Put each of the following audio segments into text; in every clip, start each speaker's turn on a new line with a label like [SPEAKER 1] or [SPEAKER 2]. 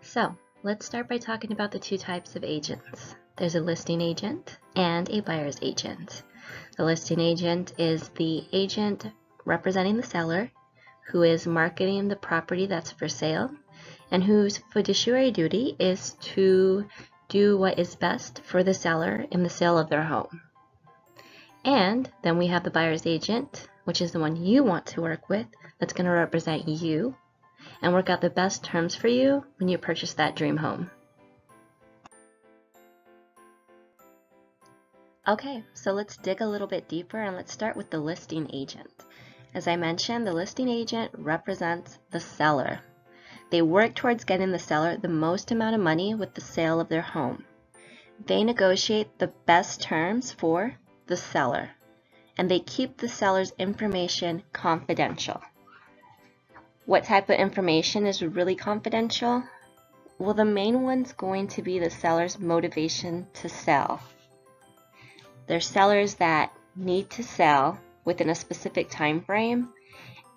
[SPEAKER 1] So let's start by talking about the two types of agents. There's a listing agent and a buyer's agent. The listing agent is the agent representing the seller who is marketing the property that's for sale and whose fiduciary duty is to do what is best for the seller in the sale of their home. And then we have the buyer's agent, which is the one you want to work with, that's going to represent you and work out the best terms for you when you purchase that dream home. Okay, so let's dig a little bit deeper and let's start with the listing agent. As I mentioned, the listing agent represents the seller. They work towards getting the seller the most amount of money with the sale of their home. They negotiate the best terms for the seller, and they keep the seller's information confidential. What type of information is really confidential? Well, the main one's going to be the seller's motivation to sell. There's sellers that need to sell within a specific time frame,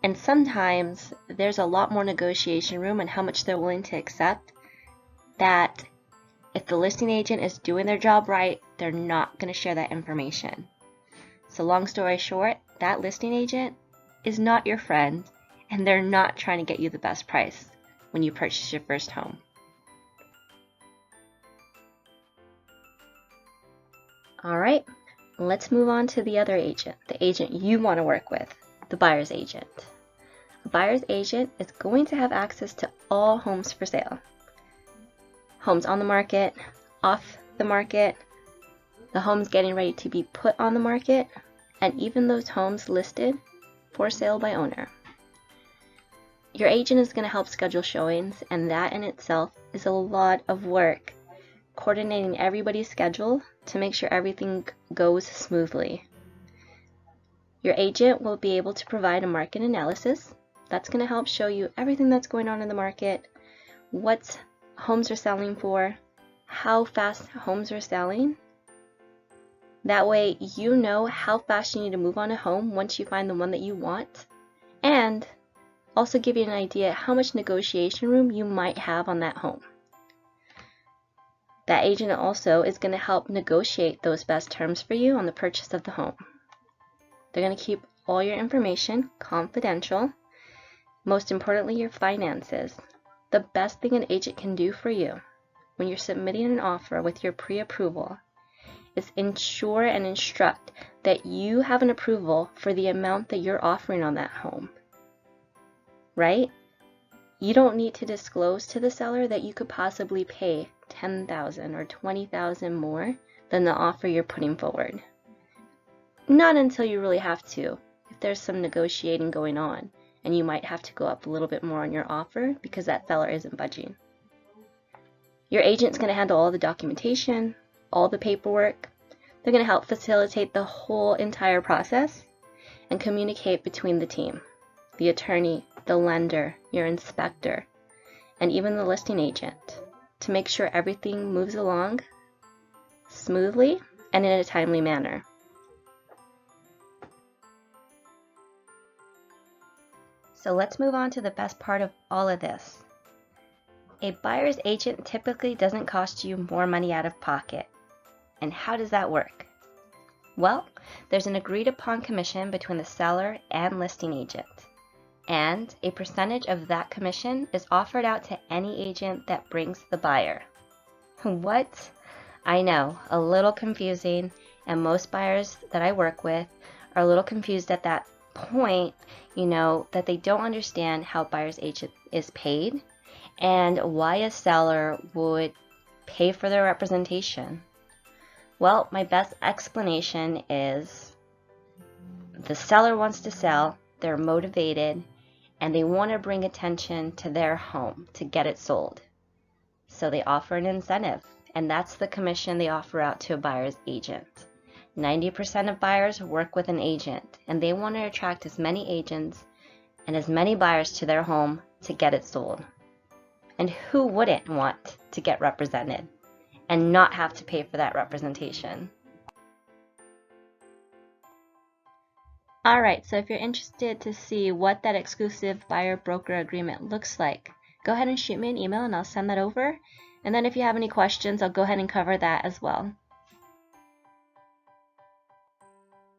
[SPEAKER 1] and sometimes there's a lot more negotiation room on how much they're willing to accept, that if the listing agent is doing their job right, they're not going to share that information. So long story short, that listing agent is not your friend, and they're not trying to get you the best price when you purchase your first home. All right, let's move on to the other agent, the agent you want to work with, the buyer's agent. A buyer's agent is going to have access to all homes for sale. Homes on the market, off the market, the homes getting ready to be put on the market, and even those homes listed for sale by owner. Your agent is going to help schedule showings, and that in itself is a lot of work, coordinating everybody's schedule to make sure everything goes smoothly. Your agent will be able to provide a market analysis that's going to help show you everything that's going on in the market, what homes are selling for, how fast homes are selling. That way you know how fast you need to move on a home once you find the one that you want, and also give you an idea how much negotiation room you might have on that home. That agent also is going to help negotiate those best terms for you on the purchase of the home. They're going to keep all your information confidential. Most importantly, your finances. The best thing an agent can do for you when you're submitting an offer with your pre-approval is ensure and instruct that you have an approval for the amount that you're offering on that home. Right? You don't need to disclose to the seller that you could possibly pay $10,000 or $20,000 more than the offer you're putting forward. Not until you really have to, if there's some negotiating going on, and you might have to go up a little bit more on your offer because that seller isn't budging. Your agent's going to handle all the documentation, all the paperwork. They're going to help facilitate the whole entire process and communicate between the team, the attorney, the lender, your inspector, and even the listing agent to make sure everything moves along smoothly and in a timely manner. So let's move on to the best part of all of this. A buyer's agent typically doesn't cost you more money out of pocket. And how does that work? Well, there's an agreed upon commission between the seller and listing agent, and a percentage of that commission is offered out to any agent that brings the buyer. What? I know, a little confusing, and most buyers that I work with are a little confused at that point, that they don't understand how buyer's agent is paid and why a seller would pay for their representation. Well, my best explanation is the seller wants to sell, they're motivated, and they want to bring attention to their home to get it sold. So they offer an incentive, and that's the commission they offer out to a buyer's agent. 90% of buyers work with an agent, and they want to attract as many agents and as many buyers to their home to get it sold. And who wouldn't want to get represented and not have to pay for that representation? Alright, so if you're interested to see what that exclusive buyer-broker agreement looks like, go ahead and shoot me an email and I'll send that over. And then if you have any questions, I'll go ahead and cover that as well.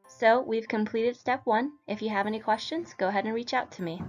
[SPEAKER 1] So we've completed step 1. If you have any questions, go ahead and reach out to me.